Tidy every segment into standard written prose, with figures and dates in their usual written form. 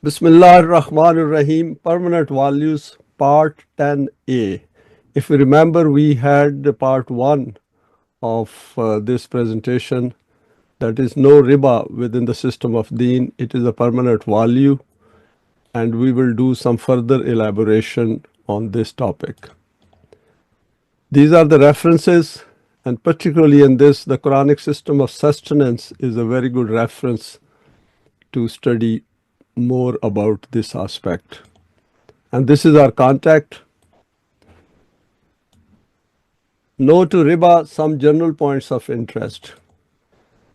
Bismillah ar-Rahman ar-Rahim, Permanent Values, Part 10a. If you remember, we had the Part 1 of this presentation, that is no Riba within the system of Deen. It is a permanent value, and we will do some further elaboration on this topic. These are the references, and particularly in this, the Quranic system of sustenance is a very good reference to study more about this aspect. And this is our contact. No to Riba, some general points of interest.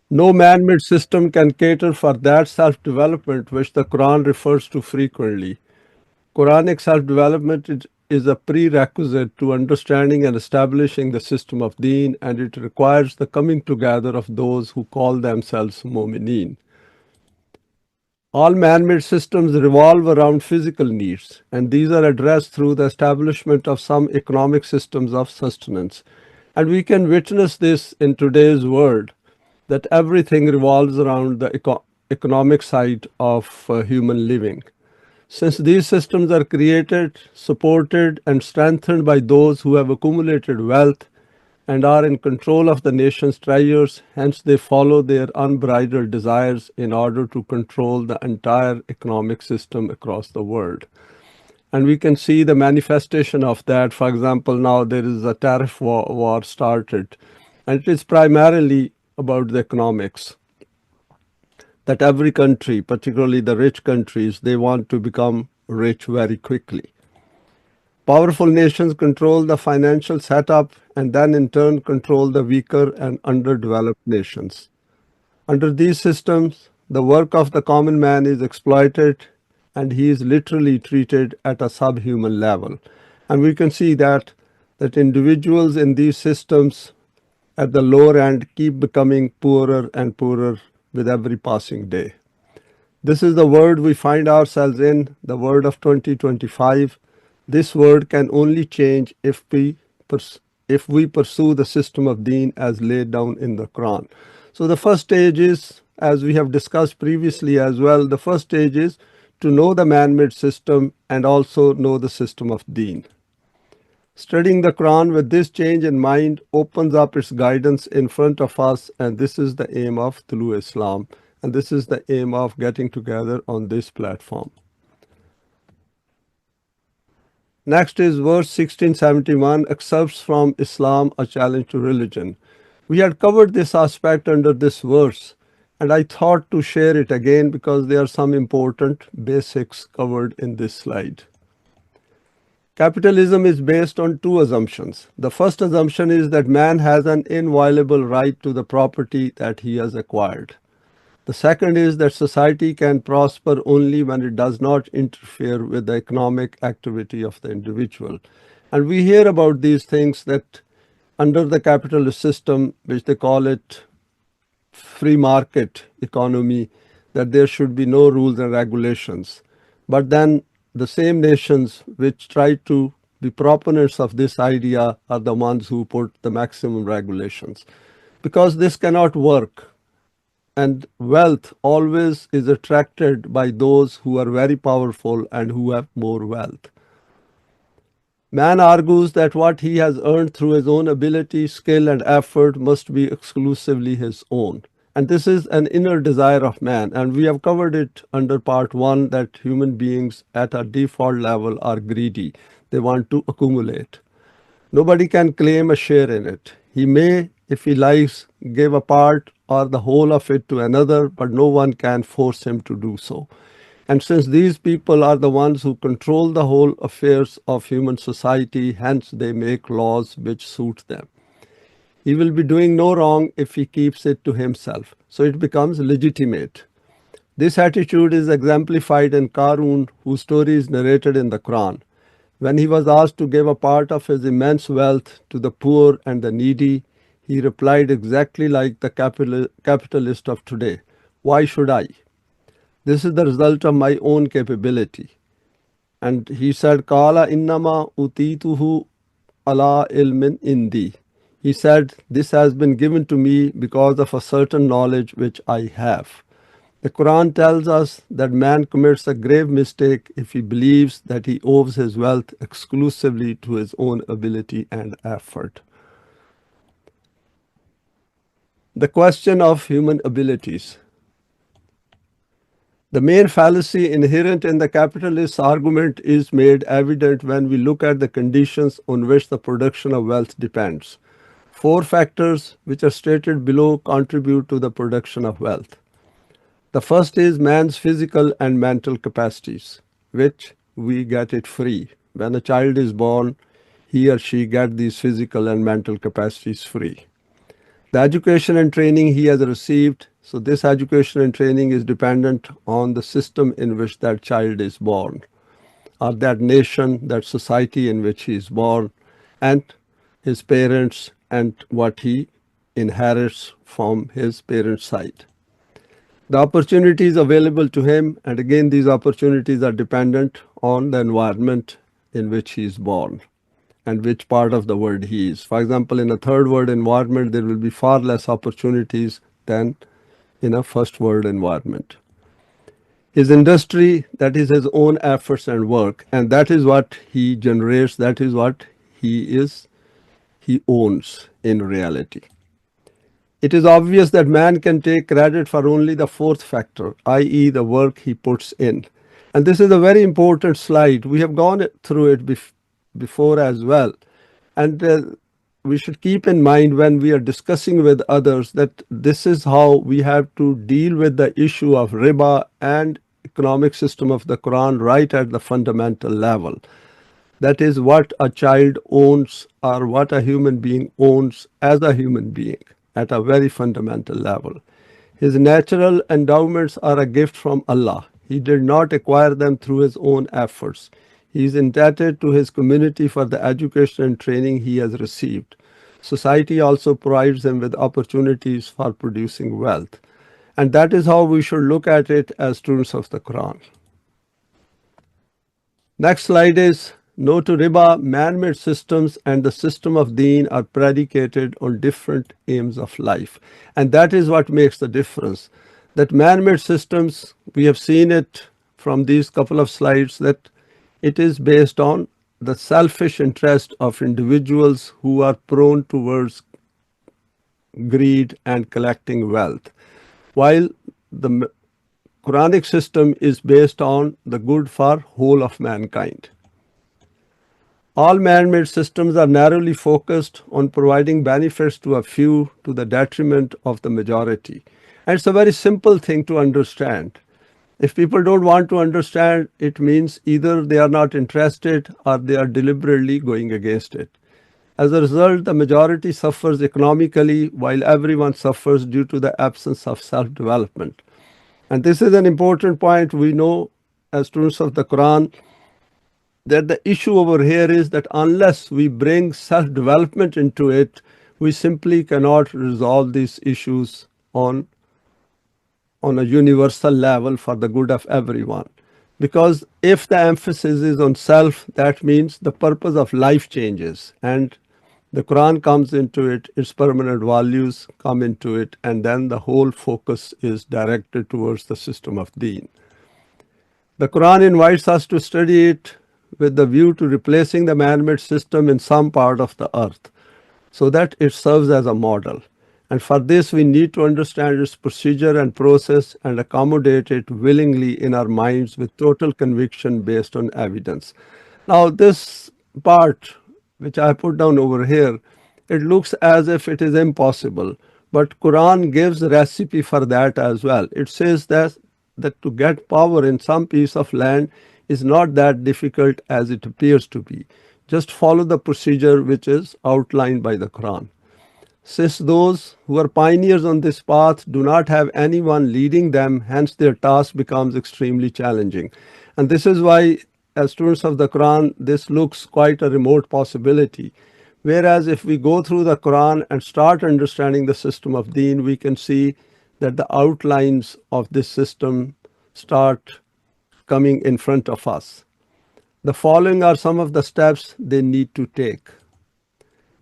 No man-made system can cater for that self-development which the Quran refers to frequently. Quranic self-development is a prerequisite to understanding and establishing the system of Deen, and it requires the coming together of those who call themselves Momineen. All man-made systems revolve around physical needs, and these are addressed through the establishment of some economic systems of sustenance. And we can witness this in today's world, that everything revolves around the economic side of human living. Since these systems are created, supported, and strengthened by those who have accumulated wealth and are in control of the nation's treasures, hence they follow their unbridled desires in order to control the entire economic system across the world. And we can see the manifestation of that. For example, now there is a tariff war started, and it is primarily about the economics. That every country, particularly the rich countries, they want to become rich very quickly. Powerful nations control the financial setup and then in turn control the weaker and underdeveloped nations. Under these systems, the work of the common man is exploited and he is literally treated at a subhuman level. And we can see that individuals in these systems at the lower end keep becoming poorer and poorer with every passing day. This is the world we find ourselves in, the world of 2025. This world can only change if we pursue the system of Deen as laid down in the Quran. So the first stage is, as we have discussed previously as well, the first stage is to know the man-made system and also know the system of Deen. Studying the Quran with this change in mind opens up its guidance in front of us, and this is the aim of Tolu Islam, and this is the aim of getting together on this platform. Next is verse 1671, excerpts from Islam, a challenge to religion. We had covered this aspect under this verse, and I thought to share it again because there are some important basics covered in this slide. Capitalism is based on two assumptions. The first assumption is that man has an inviolable right to the property that he has acquired. The second is that society can prosper only when it does not interfere with the economic activity of the individual. And we hear about these things that under the capitalist system, which they call it free market economy, that there should be no rules and regulations. But then the same nations which try to be proponents of this idea are the ones who put the maximum regulations. Because this cannot work. And wealth always is attracted by those who are very powerful and who have more wealth. Man argues that what he has earned through his own ability, skill, and effort must be exclusively his own. And this is an inner desire of man. And we have covered it under part 1 that human beings at a default level are greedy. They want to accumulate. Nobody can claim a share in it. He may, if he likes, give a part or the whole of it to another, but no one can force him to do so. And since these people are the ones who control the whole affairs of human society, hence they make laws which suit them. He will be doing no wrong if he keeps it to himself, so it becomes legitimate. This attitude is exemplified in Qarun, whose story is narrated in the Quran. When he was asked to give a part of his immense wealth to the poor and the needy, he replied exactly like the capitalist of today. Why should I? This is the result of my own capability. And he said, Kala innama utituhu ala ilmin indi. He said, this has been given to me because of a certain knowledge which I have. The Quran tells us that man commits a grave mistake if he believes that he owes his wealth exclusively to his own ability and effort. The question of human abilities. The main fallacy inherent in the capitalist argument is made evident when we look at the conditions on which the production of wealth depends. Four factors, which are stated below, contribute to the production of wealth. The first is man's physical and mental capacities, which we get it free. When a child is born, he or she gets these physical and mental capacities free. The education and training he has received, so this education and training is dependent on the system in which that child is born, or that nation, that society in which he is born, and his parents and what he inherits from his parents' side. The opportunities available to him, and again these opportunities are dependent on the environment in which he is born and which part of the world he is. For example, in a third world environment, there will be far less opportunities than in a first world environment. His industry, that is his own efforts and work, and that is what he generates, that is what he owns in reality. It is obvious that man can take credit for only the fourth factor, i.e. the work he puts in. And this is a very important slide. We have gone through it before as well. And we should keep in mind when we are discussing with others that this is how we have to deal with the issue of riba and economic system of the Quran right at the fundamental level. That is what a child owns or what a human being owns as a human being at a very fundamental level. His natural endowments are a gift from Allah. He did not acquire them through his own efforts. He is indebted to his community for the education and training he has received. Society also provides him with opportunities for producing wealth. And that is how we should look at it as students of the Quran. Next slide is no to riba, man-made systems and the system of deen are predicated on different aims of life. And that is what makes the difference. That man-made systems, we have seen it from these couple of slides, that it is based on the selfish interest of individuals who are prone towards greed and collecting wealth. While the Quranic system is based on the good for whole of mankind. All man-made systems are narrowly focused on providing benefits to a few to the detriment of the majority. And it's a very simple thing to understand. If people don't want to understand, it means either they are not interested or they are deliberately going against it. As a result, the majority suffers economically while everyone suffers due to the absence of self-development. And this is an important point. We know as students of the Quran that the issue over here is that unless we bring self-development into it, we simply cannot resolve these issues on a universal level for the good of everyone. Because if the emphasis is on self, that means the purpose of life changes and the Quran comes into it, its permanent values come into it, and then the whole focus is directed towards the system of deen. The Quran invites us to study it with the view to replacing the man-made system in some part of the earth so that it serves as a model. And for this, we need to understand its procedure and process and accommodate it willingly in our minds with total conviction based on evidence. Now, this part, which I put down over here, it looks as if it is impossible, but Quran gives a recipe for that as well. It says that to get power in some piece of land is not that difficult as it appears to be. Just follow the procedure which is outlined by the Quran. Since those who are pioneers on this path do not have anyone leading them, hence their task becomes extremely challenging. And this is why, as students of the Quran, this looks quite a remote possibility. Whereas if we go through the Quran and start understanding the system of deen, we can see that the outlines of this system start coming in front of us. The following are some of the steps they need to take.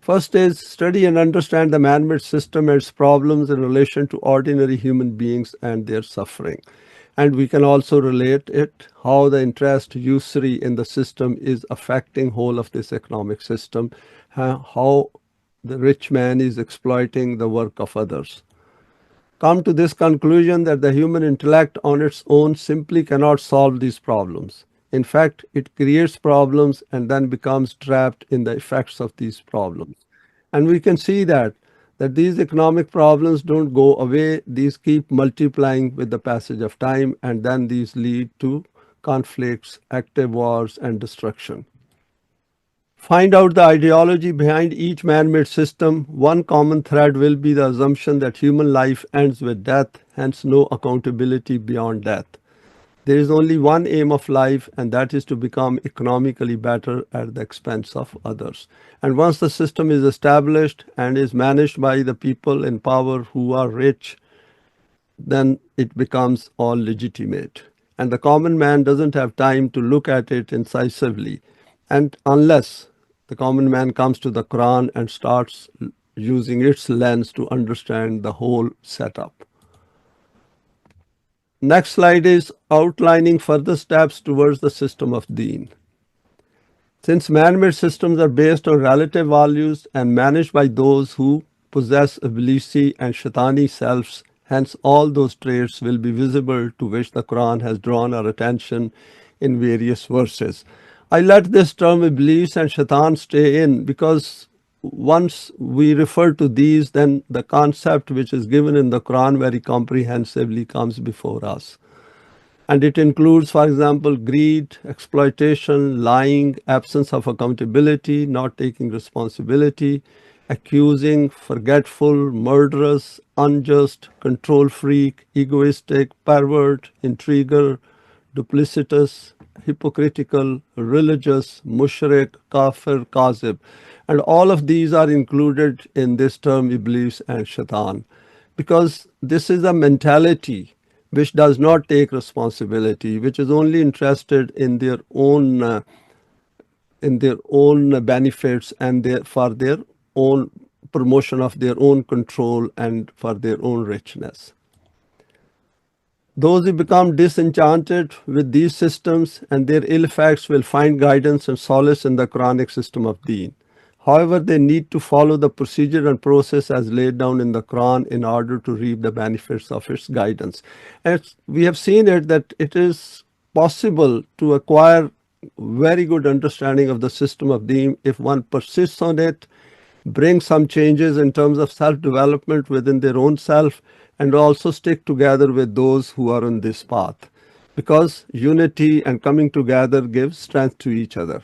First is study and understand the man-made system and its problems in relation to ordinary human beings and their suffering. And we can also relate it how the interest usury in the system is affecting whole of this economic system, how the rich man is exploiting the work of others. Come to this conclusion that the human intellect on its own simply cannot solve these problems. In fact, it creates problems and then becomes trapped in the effects of these problems. And we can see that these economic problems don't go away, these keep multiplying with the passage of time, and then these lead to conflicts, active wars, and destruction. Find out the ideology behind each man-made system. One common thread will be the assumption that human life ends with death, hence no accountability beyond death. There is only one aim of life, and that is to become economically better at the expense of others. And once the system is established and is managed by the people in power who are rich, then it becomes all legitimate. And the common man doesn't have time to look at it incisively. And unless the common man comes to the Quran and starts using its lens to understand the whole setup. Next slide is outlining further steps towards the system of Deen. Since man-made systems are based on relative values and managed by those who possess Iblisi and Shaitani selves, hence all those traits will be visible to which the Quran has drawn our attention in various verses. I let this term Iblis and Shaitan stay in because once we refer to these, then the concept which is given in the Quran very comprehensively comes before us. And it includes, for example, greed, exploitation, lying, absence of accountability, not taking responsibility, accusing, forgetful, murderous, unjust, control freak, egoistic, pervert, intriguer, duplicitous, hypocritical, religious, mushrik, kafir, kazib. And all of these are included in this term Iblis and Shaitan because this is a mentality which does not take responsibility, which is only interested in their own benefits and for their own promotion of their own control and for their own richness. Those who become disenchanted with these systems and their ill effects will find guidance and solace in the Quranic system of Deen. However, they need to follow the procedure and process as laid down in the Quran in order to reap the benefits of its guidance. And we have seen it that it is possible to acquire very good understanding of the system of Deen if one persists on it, brings some changes in terms of self-development within their own self, and also stick together with those who are on this path. Because unity and coming together gives strength to each other.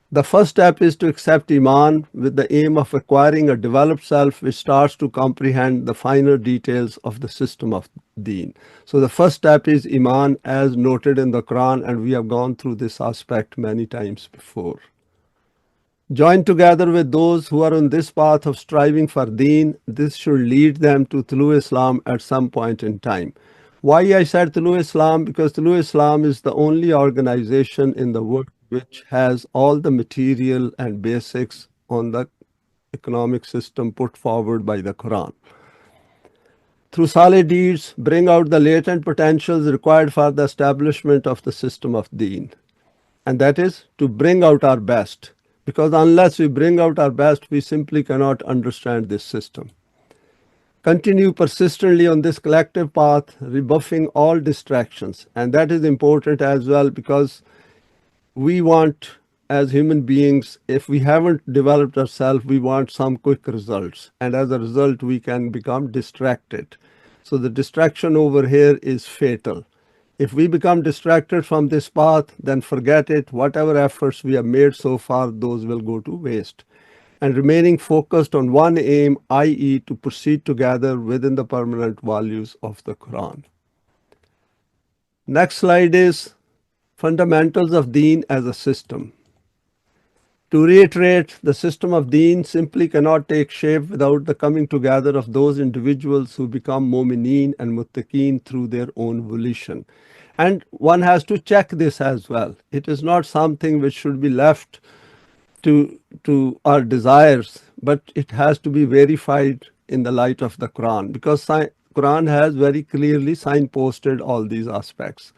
The first step is to accept Iman with the aim of acquiring a developed self which starts to comprehend the finer details of the system of Deen. So the first step is Iman as noted in the Quran, and we have gone through this aspect many times before. Join together with those who are on this path of striving for Deen. This should lead them to Tolu Islam at some point in time. Why I said Tolu Islam? Because Tolu Islam is the only organization in the world which has all the material and basics on the economic system put forward by the Quran. Through solid deeds, bring out the latent potentials required for the establishment of the system of Deen. And that is to bring out our best. Because unless we bring out our best, we simply cannot understand this system. Continue persistently on this collective path, rebuffing all distractions. And that is important as well because we want, as human beings, if we haven't developed ourselves, we want some quick results. And as a result, we can become distracted. So the distraction over here is fatal. If we become distracted from this path, then forget it. Whatever efforts we have made so far, those will go to waste. And remaining focused on one aim, i.e. to proceed together within the permanent values of the Quran. Next slide is fundamentals of Deen as a system. To reiterate, the system of Deen simply cannot take shape without the coming together of those individuals who become Momineen and Muttaqeen through their own volition. And one has to check this as well. It is not something which should be left to our desires, but it has to be verified in the light of the Quran, because Quran has very clearly signposted all these aspects.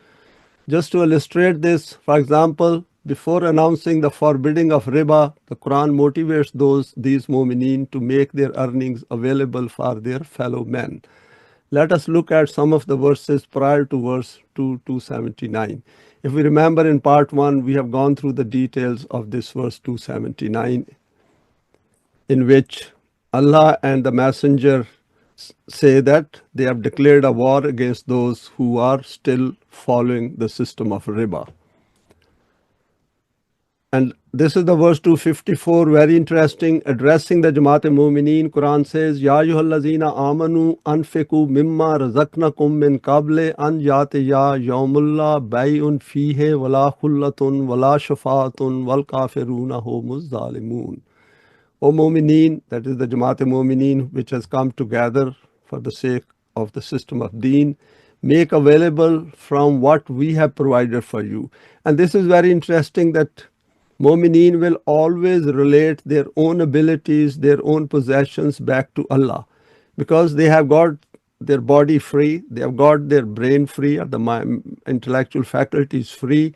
Just to illustrate this, for example, before announcing the forbidding of riba, the Quran motivates these Momineen to make their earnings available for their fellow men. Let us look at some of the verses prior to verse 279. If we remember in part 1, we have gone through the details of this verse 279, in which Allah and the Messenger say that they have declared a war against those who are still following the system of riba. And this is the verse 254, very interesting, addressing the Jamaat Momineen. Quran says, Ya ayyuhallazina amanu anfiqu mimma razaqnakum min qable an yatiya yawmulla bay'un fihe wala khullatun wala shafaatun wal kafiruna humuz zalimun. O Momineen, that is the Jamaat Momineen, which has come together for the sake of the system of deen, make available from what we have provided for you. And this is very interesting, that Momineen will always relate their own abilities, their own possessions back to Allah, because they have got their body free, they have got their brain free, or the intellectual faculties free,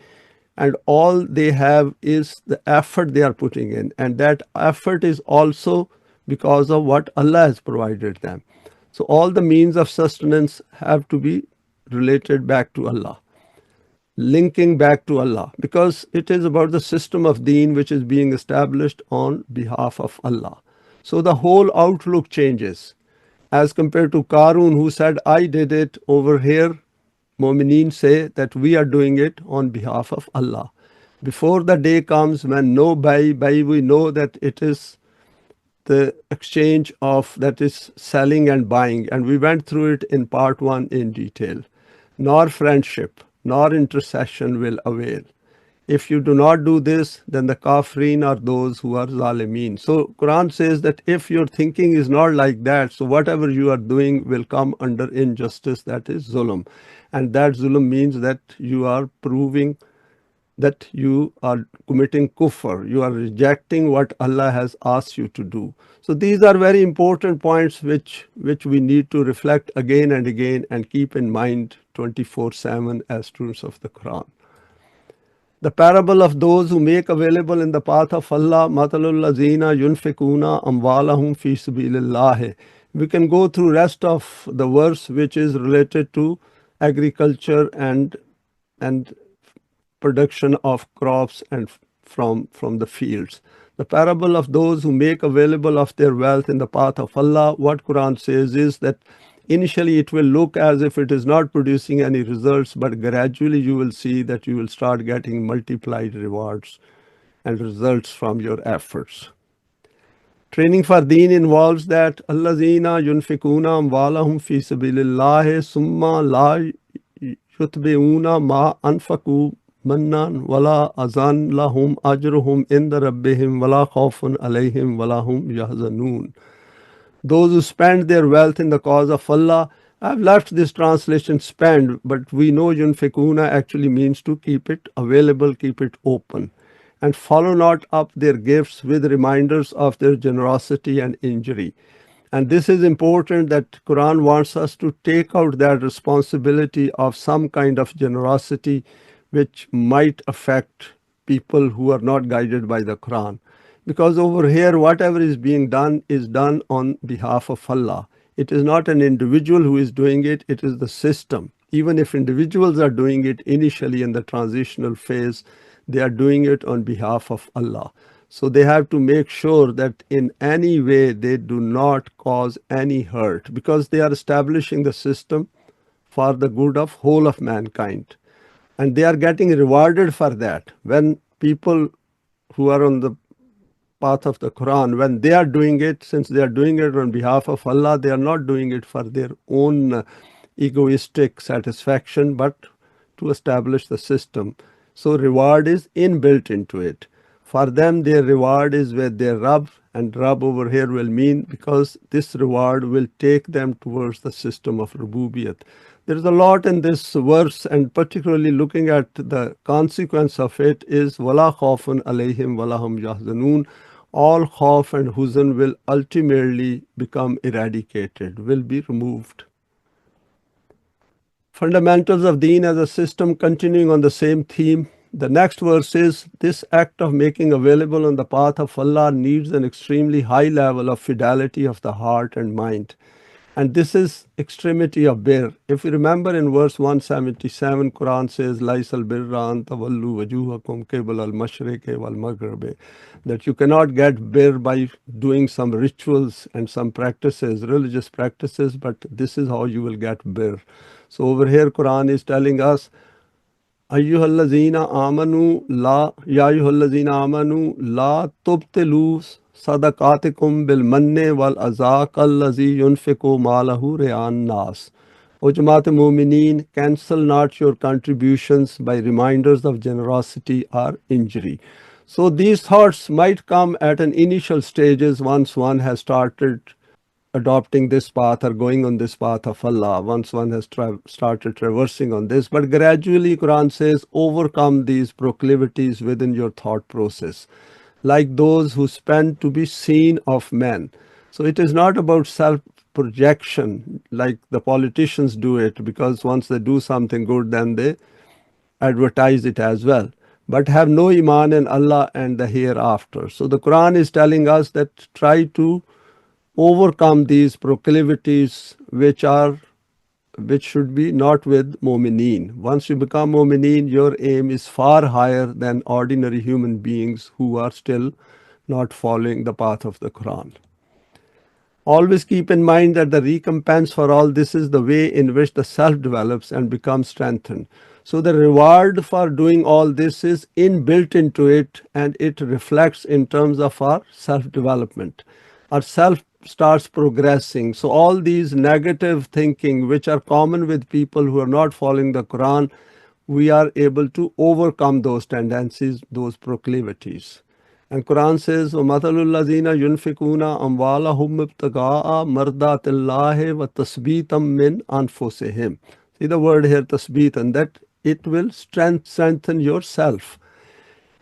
and all they have is the effort they are putting in, and that effort is also because of what Allah has provided them. So all the means of sustenance have to be related back to Allah, linking back to Allah, because it is about the system of deen which is being established on behalf of Allah. So the whole outlook changes as compared to Qarun, who said, I did it. Over here, Momineen say that we are doing it on behalf of Allah. Before the day comes when no buy, we know that it is the exchange of, that is selling and buying, and we went through it in part 1 in detail. Nor friendship, nor intercession will avail. If you do not do this, then the kafirin are those who are zalimeen. So Quran says that if your thinking is not like that, so whatever you are doing will come under injustice, that is zulm. And that zulm means that you are proving that you are committing kufr, you are rejecting what Allah has asked you to do. So these are very important points which we need to reflect again and again and keep in mind 24/7 as students of the Quran. The parable of those who make available in the path of Allah, matalul lazina yunfikuna amwalahum fi sabilillah. We can go through rest of the verse, which is related to agriculture and production of crops and from the fields. The parable of those who make available of their wealth in the path of Allah, what Quran says is that initially it will look as if it is not producing any results, but gradually you will see that you will start getting multiplied rewards and results from your efforts. Training for deen involves that allazina yunfikuna amwalahum fi sabilillah summa la yutbi'una ma anfaqu mannan wala azan lahum ajruhum inda rabbihim wala khawfun alayhim wala hum yahzanun. Those who spend their wealth in the cause of Allah. I've left this translation spend, but we know yunfikuna actually means to keep it available, keep it open, and follow not up their gifts with reminders of their generosity and injury. And this is important, that Quran wants us to take out that responsibility of some kind of generosity which might affect people who are not guided by the Quran. Because over here, whatever is being done is done on behalf of Allah. It is not an individual who is doing it, it is the system. Even if individuals are doing it initially in the transitional phase, they are doing it on behalf of Allah. So they have to make sure that in any way they do not cause any hurt, because they are establishing the system for the good of whole of mankind. And they are getting rewarded for that. When people who are on the path of the Quran, when they are doing it, since they are doing it on behalf of Allah, they are not doing it for their own egoistic satisfaction, but to establish the system. So reward is inbuilt into it. For them, their reward is with their Rabb, and Rabb over here will mean, because this reward will take them towards the system of Rububiyat. There is a lot in this verse, and particularly looking at the consequence of it is wala khawfun alayhim wala hum yahzanun. All khawf and huzn will ultimately become eradicated, will be removed. Fundamentals of Deen as a system, continuing on the same theme. The next verse is this act of making available on the path of Allah needs an extremely high level of fidelity of the heart and mind. And this is extremity of bir. If you remember in verse 177, Quran says, Laisal birra an tawallu wajuhakum qibal al-mashriqi wal-maghribi, that you cannot get bir by doing some rituals and some practices, religious practices, but this is how you will get bir. So over here, Quran is telling us, Ayyuhallazina amanu la ya ayyuhallazina amanu la tubtilu sadaqatikum bil manni wal azaq allazi yunfiqu malahu ri'an nas. O Jamaat Momineen, cancel not your contributions by reminders of generosity or injury. So these thoughts might come at an initial stages once one has started adopting this path or going on this path of Allah, once one has started traversing on this. But gradually, Quran says, overcome these proclivities within your thought process, like those who spend to be seen of men. So it is not about self-projection like the politicians do it, because once they do something good, then they advertise it as well, but have no iman in Allah and the hereafter. So the Quran is telling us that try to overcome these proclivities which should be not with Momineen. Once you become Momineen, your aim is far higher than ordinary human beings who are still not following the path of the Quran. Always keep in mind that the recompense for all this is the way in which the self develops and becomes strengthened. So the reward for doing all this is inbuilt into it, and it reflects in terms of our self development. Our self starts progressing. So all these negative thinking which are common with people who are not following the Quran, we are able to overcome those tendencies, those proclivities. And Quran says, وَمَثَلُ الَّذِينَ يُنْفِقُونَ أَمْوَالَهُمْ ابْتِغَاءَ مَرْضَاتِ اللَّهِ وَتَثْبِيتًا مِّنْ أَنفُسِهِمْ. See the word here, tasbeetan, that it will strengthen yourself.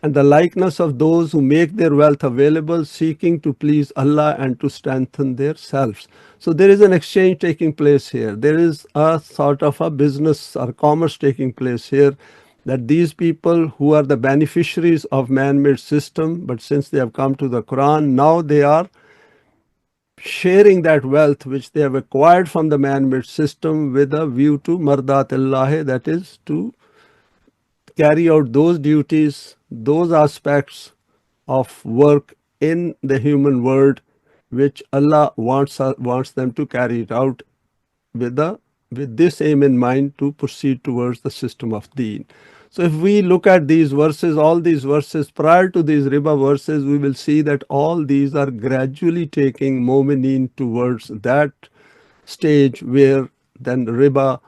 And the likeness of those who make their wealth available, seeking to please Allah and to strengthen their selves. So there is an exchange taking place here. There is a sort of a business or commerce taking place here, that these people who are the beneficiaries of man-made system, but since they have come to the Quran, now they are sharing that wealth which they have acquired from the man-made system with a view to mardat Allah, that is to carry out those duties, those aspects of work in the human world which Allah wants them to carry it out with this aim in mind, to proceed towards the system of Deen. So if we look at these verses, all these verses prior to these Riba verses, we will see that all these are gradually taking Momineen towards that stage where then Riba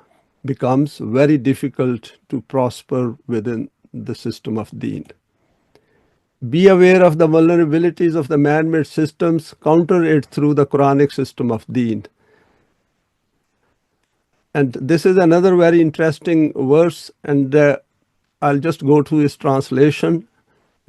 becomes very difficult to prosper within the system of Deen. Be aware of the vulnerabilities of the man-made systems, counter it through the Quranic system of Deen. And this is another very interesting verse, and I'll just go through its translation.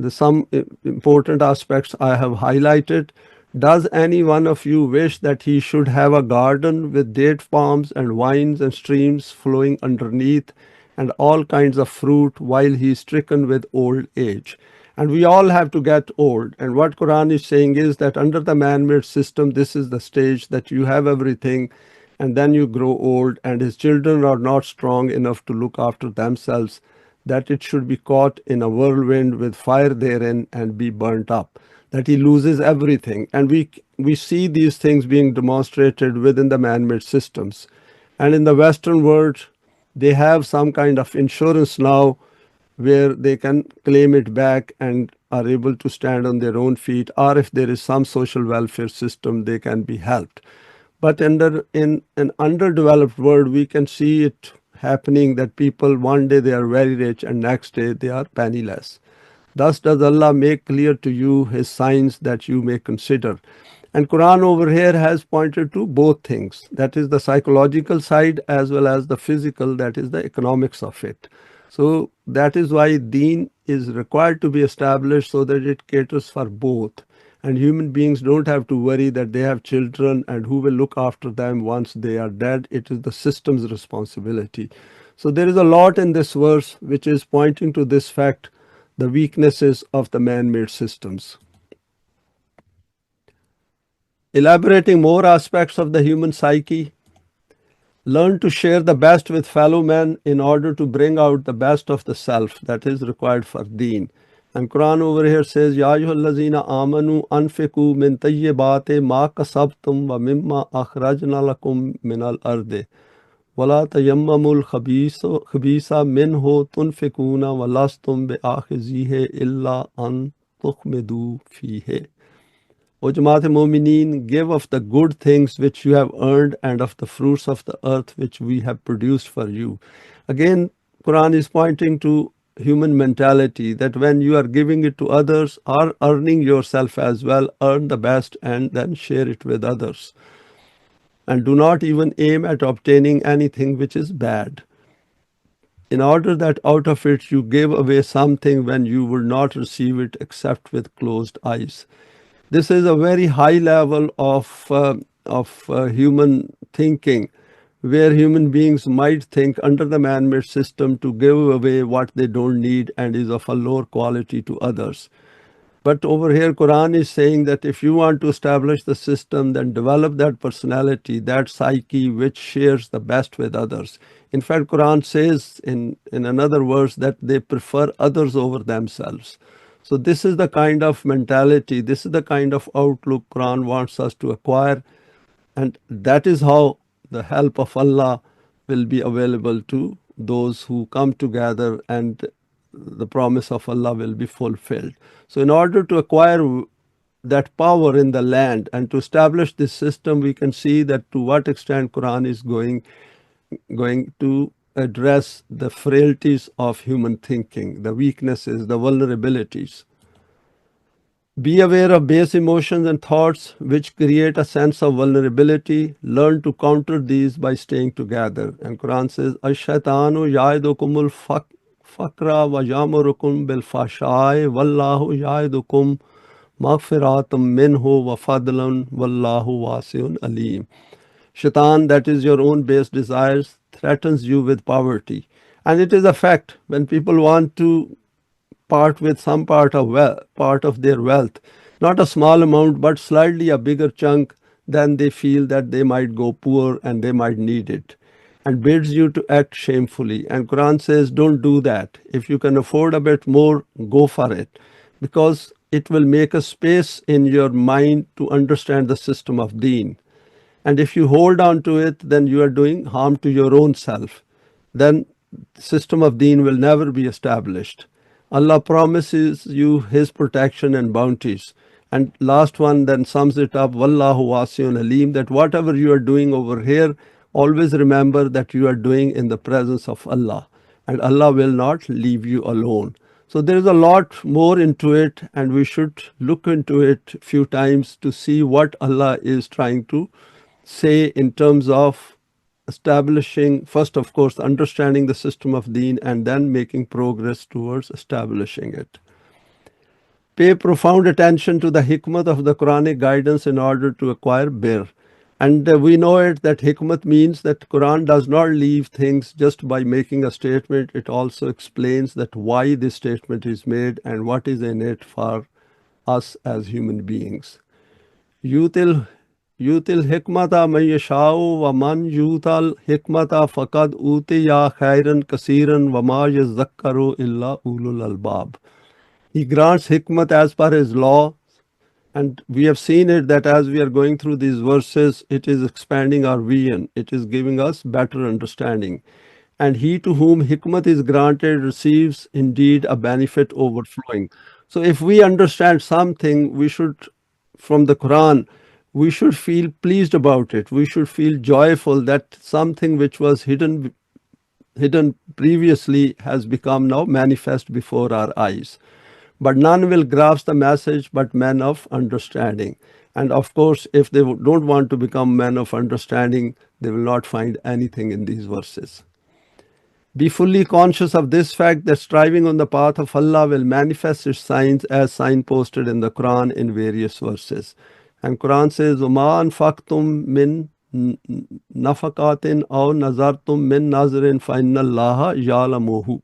Some important aspects I have highlighted. Does any one of you wish that he should have a garden with date palms and vines and streams flowing underneath and all kinds of fruit while he is stricken with old age? And we all have to get old. And what Quran is saying is that under the man-made system, this is the stage that you have everything, and then you grow old and his children are not strong enough to look after themselves, that it should be caught in a whirlwind with fire therein and be burnt up, that he loses everything. And we see these things being demonstrated within the man-made systems. And in the Western world, they have some kind of insurance now where they can claim it back and are able to stand on their own feet, or if there is some social welfare system, they can be helped. But in an underdeveloped world, we can see it happening that people, one day they are very rich and next day they are penniless. Thus does Allah make clear to you his signs that you may consider. And Quran over here has pointed to both things. That is the psychological side as well as the physical, that is the economics of it. So that is why deen is required to be established so that it caters for both. And human beings don't have to worry that they have children and who will look after them once they are dead. It is the system's responsibility. So there is a lot in this verse which is pointing to this fact, the weaknesses of the man-made systems. Elaborating more aspects of the human psyche, learn to share the best with fellow men in order to bring out the best of the self that is required for deen. And Quran over here says, Ya ayyuhallazina amanu anfiqu min tayyibati ma kasabtum wa mimma akhrajna lakum min al-ardi. وَلَا تَيَمَّمُوا الْخَبِيثَ مِنْهُ تُنْفِقُونَ وَلَسْتُمْ بِآخِذِيهِ إِلَّا أَنْ تُخْمِدُوا فِيهِ. O Jamaat Momineen, give of the good things which you have earned and of the fruits of the earth which we have produced for you. Again, Quran is pointing to human mentality that when you are giving it to others or earning yourself as well, earn the best and then share it with others. And do not even aim at obtaining anything which is bad, in order that out of it you give away something when you would not receive it except with closed eyes. This is a very high level of human thinking, where human beings might think under the man-made system to give away what they don't need and is of a lower quality to others. But over here, Quran is saying that if you want to establish the system, then develop that personality, that psyche, which shares the best with others. In fact, Quran says in another verse that they prefer others over themselves. So this is the kind of mentality, this is the kind of outlook Quran wants us to acquire. And that is how the help of Allah will be available to those who come together, and the promise of Allah will be fulfilled. So in order to acquire that power in the land and to establish this system, we can see that to what extent Quran is going to address the frailties of human thinking, the weaknesses, the vulnerabilities. Be aware of base emotions and thoughts which create a sense of vulnerability. Learn to counter these by staying together. And Quran says, Ash-shaytanu ya'idukumul fakra wa yamurukum bil fashai wallahu ya'idukum maghfiratum minhu wa fadlan wallahu wasi'un alim. Shaitan, that is your own base desires, threatens you with poverty. And it is a fact, when people want to part with some part of their wealth, not a small amount, but slightly a bigger chunk, then they feel that they might go poor and they might need it, and bids you to act shamefully. And Quran says, don't do that. If you can afford a bit more, go for it, because it will make a space in your mind to understand the system of deen. And if you hold on to it, then you are doing harm to your own self. Then the system of deen will never be established. Allah promises you His protection and bounties. And last one then sums it up, Wallahu wasi'un alim, that whatever you are doing over here, always remember that you are doing in the presence of Allah. And Allah will not leave you alone. So there is a lot more into it, and we should look into it a few times to see what Allah is trying to say in terms of establishing, first of course, understanding the system of deen and then making progress towards establishing it. Pay profound attention to the hikmat of the Quranic guidance in order to acquire bir. And we know it that hikmat means that Quran does not leave things just by making a statement. It also explains that why this statement is made and what is in it for us as human beings. Yutil hikmata man yasha'u wa man yutal hikmata faqad utiya khairan kasiran wa ma yazakkaru illa ulul albab. He grants hikmat as per His law, and we have seen it that as we are going through these verses, it is expanding our vision. It is giving us better understanding. And he to whom hikmat is granted receives indeed a benefit overflowing. So if we understand something, we should, from the Quran, we should feel pleased about it. We should feel joyful that something which was hidden previously has become now manifest before our eyes. But none will grasp the message but men of understanding. And of course, if they don't want to become men of understanding, they will not find anything in these verses. Be fully conscious of this fact that striving on the path of Allah will manifest its signs as signposted in the Quran in various verses. And Quran says, وَمَا أَنفَقْتُم مِّن نَفَقَاتٍ أَوْ نَذَرْتُم مِّن نَذْرٍ فَإِنَّ اللَّهَ يَعْلَمُهُ.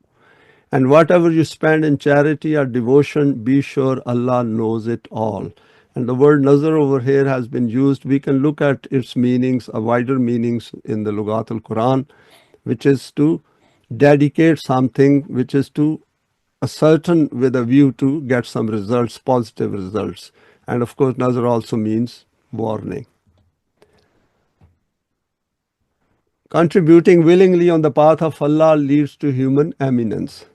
And whatever you spend in charity or devotion, be sure Allah knows it all. And the word nazar over here has been used. We can look at its meanings, wider meanings in the Lugat al-Quran, which is to dedicate something, which is to ascertain with a view to get some results, positive results. And of course, nazar also means warning. Contributing willingly on the path of Allah leads to human eminence.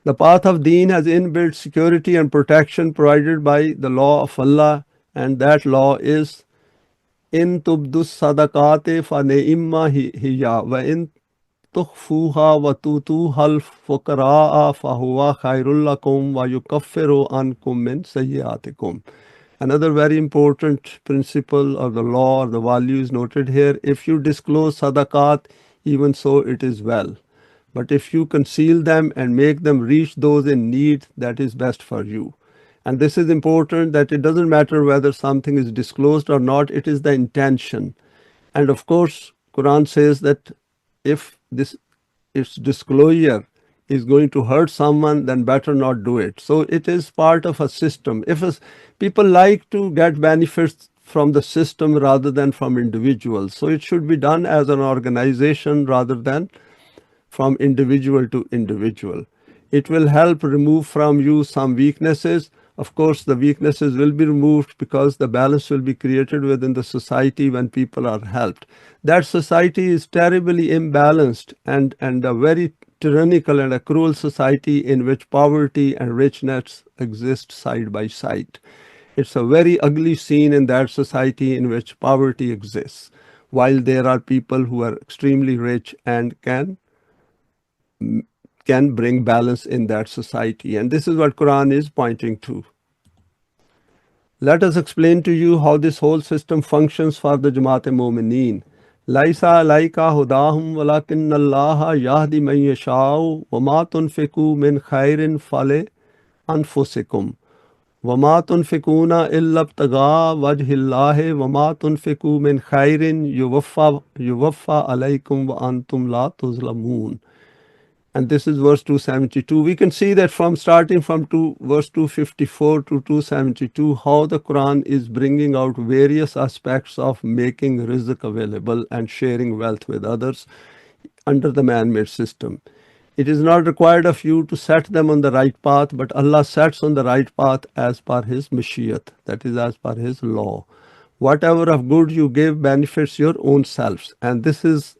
The path of Deen has inbuilt security and protection provided by the law of Allah, and that law is in tubdus sadaqate fa ni'imma hiya wa in tukhfuha wa tutuhal fuqara'a fa huwa khairul lakum wa yukaffiru ankum min sayyiatikum. Another very important principle of the law or the value is noted here. If you disclose sadaqat, even so it is well. But if you conceal them and make them reach those in need, that is best for you. And this is important, that it doesn't matter whether something is disclosed or not, it is the intention. And of course, Quran says that if its disclosure is going to hurt someone, then better not do it. So it is part of a system. People like to get benefits from the system rather than from individuals. So it should be done as an organization rather than from individual to individual. It will help remove from you some weaknesses. Of course, the weaknesses will be removed because the balance will be created within the society when people are helped. That society is terribly imbalanced and a very tyrannical and a cruel society in which poverty and richness exist side by side. It's a very ugly scene in that society in which poverty exists, while there are people who are extremely rich and can bring balance in that society. And this is what Quran is pointing to. Let us explain to you how this whole system functions for the Jamaat Momineen. Laisa alayka hudahum walakinna Allaha yahdi man yasha'u wa ma tunfiqu min khairin fale anfusikum wa ma tunfiquna illa ibtigha wajhillahi wa ma tunfiqu min khairin yuwaffa alaykum wa antum la tuzlamun. And this is verse 272. We can see that from starting from verse 254 to 272, how the Quran is bringing out various aspects of making rizq available and sharing wealth with others under the man-made system. It is not required of you to set them on the right path, but Allah sets on the right path as per His mashiyat, that is as per His law. Whatever of good you give benefits your own selves. And this is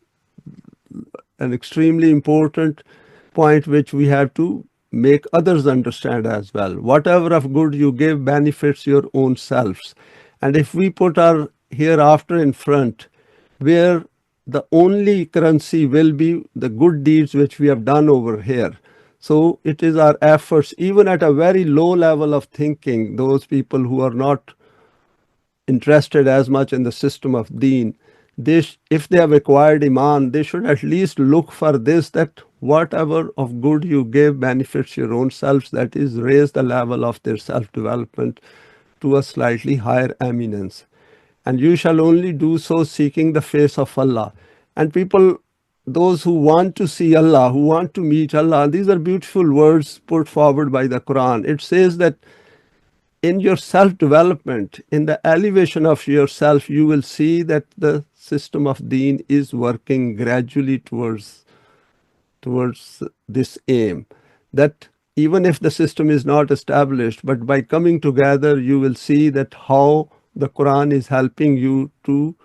an extremely important point which we have to make others understand as well. Whatever of good you give benefits your own selves. And if we put our hereafter in front, where the only currency will be the good deeds which we have done over here. So it is our efforts, even at a very low level of thinking, those people who are not interested as much in the system of deen, if they have acquired iman, they should at least look for this, that whatever of good you give benefits your own selves, that is, raise the level of their self-development to a slightly higher eminence. And you shall only do so seeking the face of Allah. And people, those who want to see Allah, who want to meet Allah, these are beautiful words put forward by the Quran. It says that in your self-development, in the elevation of yourself, you will see that the system of deen is working gradually towards this aim. That even if the system is not established, but by coming together, you will see that how the Quran is helping you to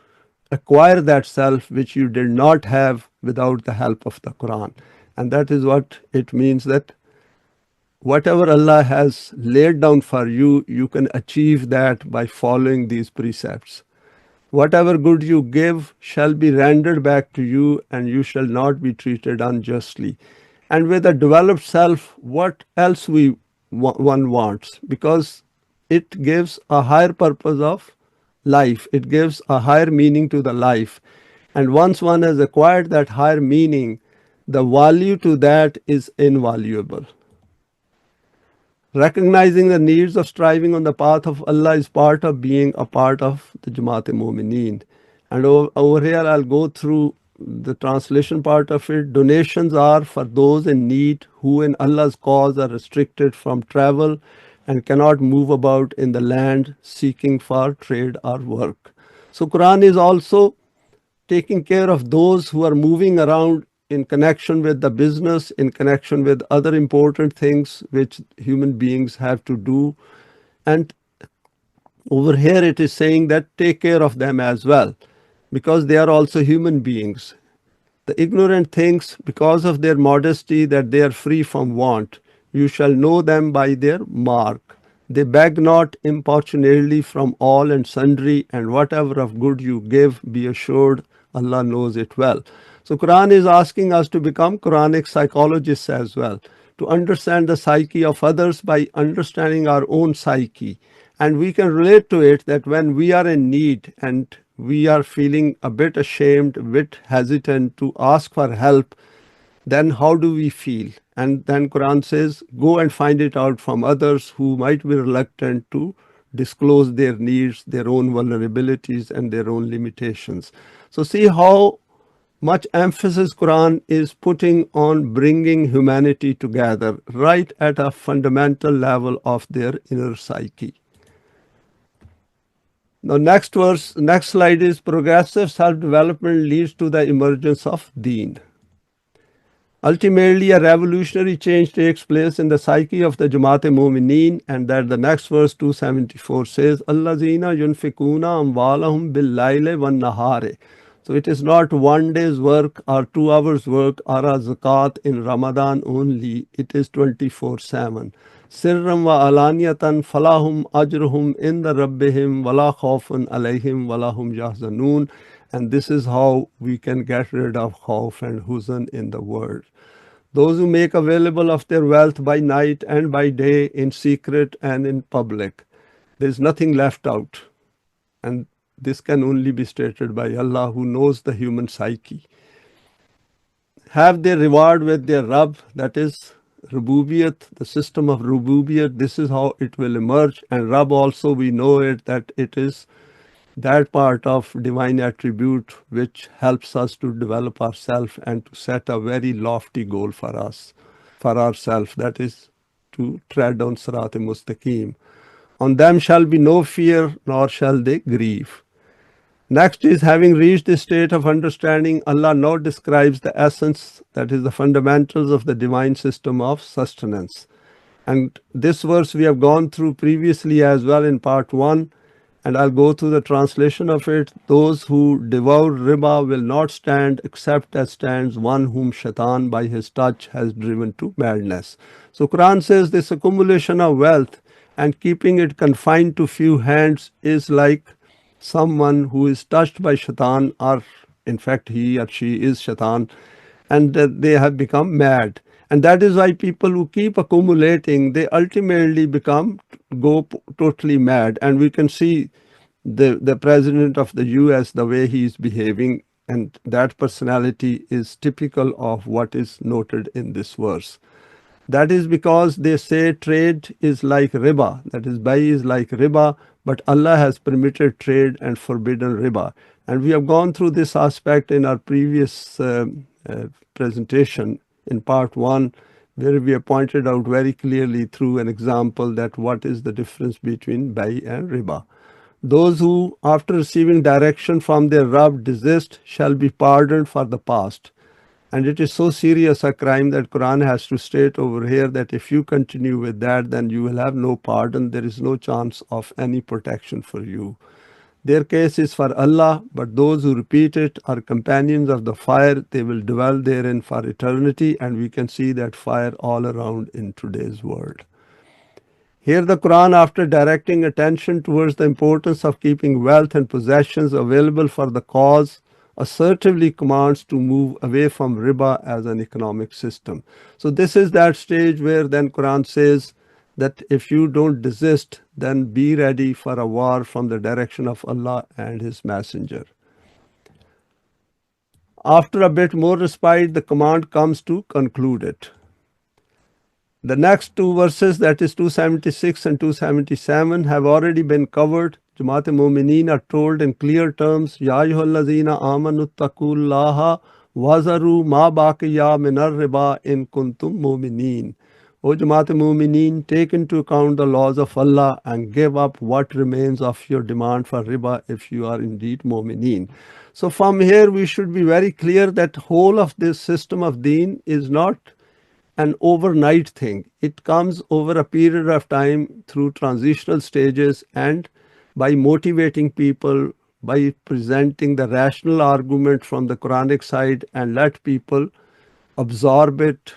acquire that self which you did not have without the help of the Quran. And that is what it means, that whatever Allah has laid down for you, you can achieve that by following these precepts. Whatever good you give shall be rendered back to you, and you shall not be treated unjustly. And with a developed self, what else one wants? Because it gives a higher purpose of life. It gives a higher meaning to the life. And once one has acquired that higher meaning, the value to that is invaluable. Recognizing the needs of striving on the path of Allah is part of being a part of the Jamaat Momineen. And over here, I'll go through the translation part of it. Donations are for those in need who, in Allah's cause, are restricted from travel and cannot move about in the land seeking for trade or work. So, Quran is also taking care of those who are moving around in connection with the business, in connection with other important things which human beings have to do. And over here it is saying that take care of them as well, because they are also human beings. The ignorant thinks, because of their modesty, that they are free from want. You shall know them by their mark. They beg not importunately from all and sundry, and whatever of good you give, be assured Allah knows it well. So Quran is asking us to become Quranic psychologists as well, to understand the psyche of others by understanding our own psyche. And we can relate to it that when we are in need and we are feeling a bit ashamed, a bit hesitant to ask for help, then how do we feel? And then Quran says, go and find it out from others who might be reluctant to disclose their needs, their own vulnerabilities, and their own limitations. So see how much emphasis Quran is putting on bringing humanity together right at a fundamental level of their inner psyche. Now next slide is progressive self-development leads to the emergence of Deen. Ultimately, a revolutionary change takes place in the psyche of the Jamaat Momineen, and that the next verse 274 says, Allazina yunfikuna amwalahum bil-layli wan-nahari. So it is not 1 day's work or 2 hours work or a zakat in Ramadan only. It is 24/7. Sirram wa alaniyatan falahum ajruhum inda rabbihim wala khawfun alayhim wala hum yahzanun. And this is how we can get rid of khawf and huzn in the world. Those who make available of their wealth by night and by day, in secret and in public. There is nothing left out. And this can only be stated by Allah, who knows the human psyche. Have their reward with their Rabb, that is Rububiyat, the system of Rububiyat. This is how it will emerge. And Rabb also, we know it, that it is that part of divine attribute which helps us to develop ourselves and to set a very lofty goal for us, for ourselves, that is to tread on Sirat Mustaqim. On them shall be no fear, nor shall they grieve. Next is, having reached this state of understanding, Allah now describes the essence, that is the fundamentals of the divine system of sustenance. And this verse we have gone through previously as well in part 1, and I'll go through the translation of it. Those who devour riba will not stand except as stands one whom Shaitan by his touch has driven to madness. So Quran says this accumulation of wealth and keeping it confined to few hands is like someone who is touched by Shaitan, or in fact he or she is Shaitan, and they have become mad. And that is why people who keep accumulating, they ultimately go totally mad. And we can see the president of the US, the way he is behaving, and that personality is typical of what is noted in this verse. That is because they say trade is like riba, that is, buy is like riba, but Allah has permitted trade and forbidden riba. And we have gone through this aspect in our previous presentation in part 1, where we have pointed out very clearly through an example that what is the difference between buy and riba. Those who, after receiving direction from their Rabb, desist shall be pardoned for the past. And it is so serious a crime that Quran has to state over here that if you continue with that, then you will have no pardon. There is no chance of any protection for you. Their case is for Allah, but those who repeat it are companions of the fire. They will dwell therein for eternity, and we can see that fire all around in today's world. Here the Quran, after directing attention towards the importance of keeping wealth and possessions available for the cause, assertively commands to move away from riba as an economic system. So this is that stage where then Quran says that if you don't desist, then be ready for a war from the direction of Allah and His Messenger. After a bit more respite, the command comes to conclude it. The next two verses, that is 276 and 277, have already been covered. Jamaat Momineen are told in clear terms, Ya ayyuhallazina amanu taqullaha wazaru ma baqiya minar riba in kuntum mu'mineen. O Jamaat Momineen, take into account the laws of Allah and give up what remains of your demand for riba if you are indeed mu'mineen. So from here we should be very clear that whole of this system of deen is not an overnight thing. It comes over a period of time through transitional stages and by motivating people, by presenting the rational argument from the Quranic side and let people absorb it,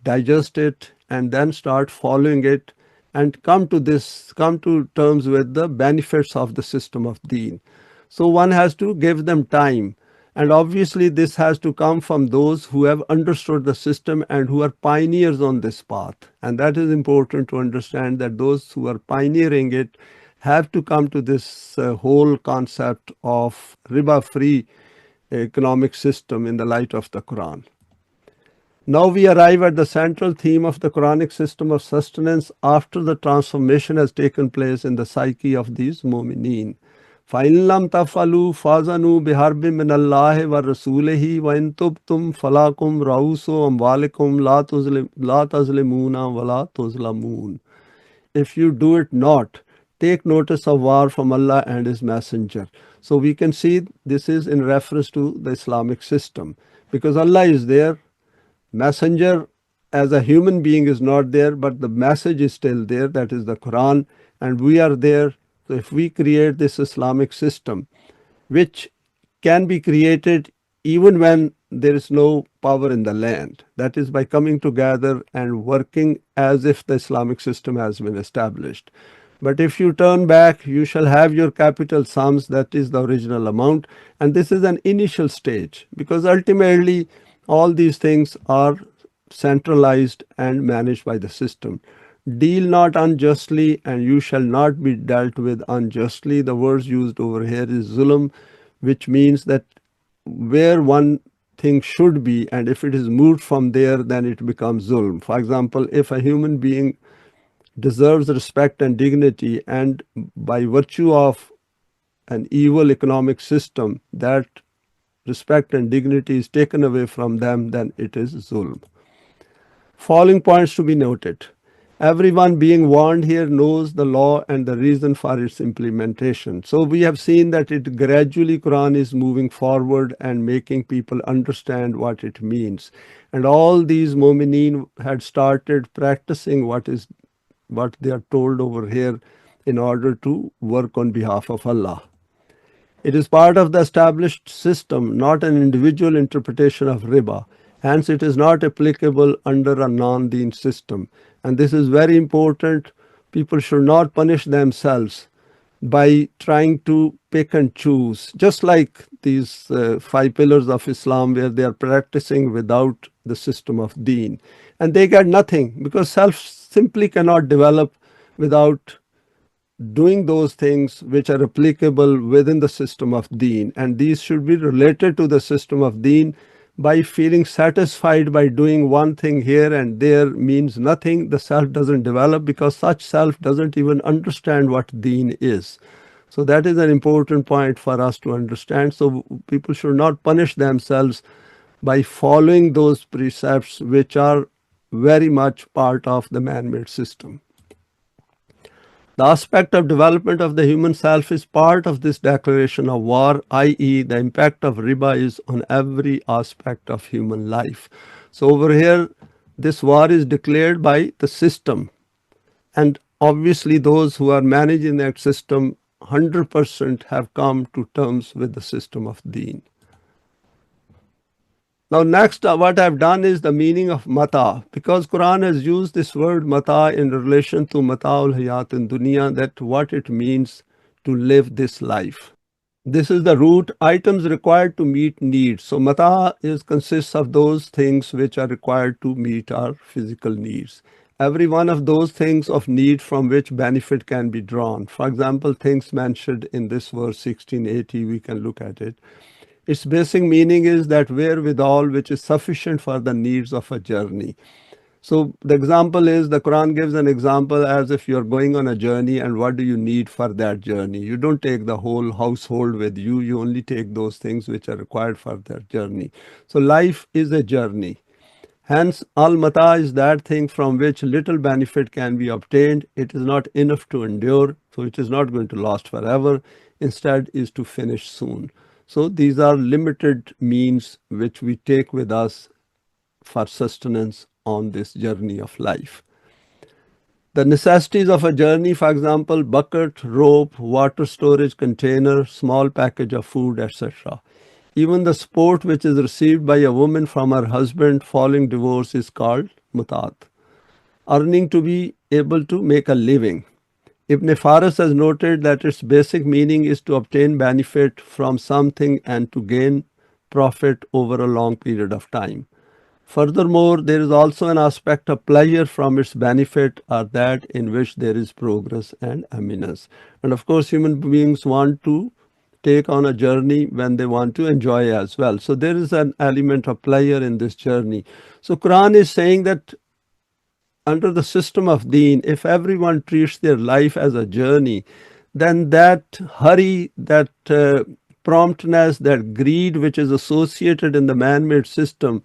digest it, and then start following it and come to terms with the benefits of the system of deen. So one has to give them time. And obviously this has to come from those who have understood the system and who are pioneers on this path. And that is important to understand, that those who are pioneering it have to come to this whole concept of riba-free economic system in the light of the Quran. Now we arrive at the central theme of the Quranic system of sustenance after the transformation has taken place in the psyche of these Momineen. فَإِن لَمْ تَفْعَلُوا فَأْذَنُوا بِحَرْبٍ مِّنَ اللَّهِ وَرَسُولِهِ وَإِن تُبْتُمْ فَلَكُمْ رُءُوسُ أَمْوَالِكُمْ لَا تَظْلِمُونَ وَلَا تُظْلَمُونَ. If you do it not, take notice of war from Allah and His Messenger. So we can see this is in reference to the Islamic system, because Allah is there, Messenger as a human being is not there, but the message is still there, that is the Quran, and we are there. So if we create this Islamic system, which can be created even when there is no power in the land, that is by coming together and working as if the Islamic system has been established. But if you turn back, you shall have your capital sums, that is the original amount, and this is an initial stage, because ultimately all these things are centralized and managed by the system. Deal not unjustly, and you shall not be dealt with unjustly. The words used over here is zulm, which means that where one thing should be, and if it is moved from there, then it becomes zulm. For example, if a human being deserves respect and dignity, and by virtue of an evil economic system, that respect and dignity is taken away from them, then it is zulm. Following points to be noted. Everyone being warned here knows the law and the reason for its implementation. So we have seen that it gradually, Quran is moving forward and making people understand what it means. And all these Momineen had started practicing what they are told over here in order to work on behalf of Allah. It is part of the established system, not an individual interpretation of riba. Hence, it is not applicable under a non-deen system. And this is very important. People should not punish themselves by trying to pick and choose, just like these 5 pillars of Islam, where they are practicing without the system of deen. And they get nothing, because self simply cannot develop without doing those things which are applicable within the system of deen. And these should be related to the system of deen. By feeling satisfied by doing one thing here and there means nothing. The self doesn't develop, because such self doesn't even understand what deen is. So that is an important point for us to understand. So people should not punish themselves by following those precepts which are very much part of the man-made system. The aspect of development of the human self is part of this declaration of war, i.e. the impact of riba is on every aspect of human life. So over here, this war is declared by the system. And obviously those who are managing that system 100% have come to terms with the system of deen. Now next, what I've done is the meaning of mata, because Quran has used this word mata in relation to mata'ul hayat in dunya, that what it means to live this life. This is the root, items required to meet needs. So mata consists of those things which are required to meet our physical needs. every one of those things of need from which benefit can be drawn. For example, things mentioned in this verse 1680, we can look at it. Its basic meaning is that wherewithal which is sufficient for the needs of a journey. So the example is, the Quran gives an example as if you're going on a journey, and what do you need for that journey? You don't take the whole household with you. You only take those things which are required for that journey. So life is a journey. Hence, al-mata is that thing from which little benefit can be obtained. It is not enough to endure, so it is not going to last forever. Instead, is to finish soon. So these are limited means which we take with us for sustenance on this journey of life. The necessities of a journey, for example, bucket, rope, water storage container, small package of food, etc. Even the support which is received by a woman from her husband following divorce is called mutat, earning to be able to make a living. Ibn Faris has noted that its basic meaning is to obtain benefit from something and to gain profit over a long period of time. Furthermore, there is also an aspect of pleasure from its benefit, or that in which there is progress and eminence. And of course, human beings want to take on a journey when they want to enjoy as well. So there is an element of pleasure in this journey. So Quran is saying that under the system of deen, if everyone treats their life as a journey, then that hurry, that promptness, that greed which is associated in the man-made system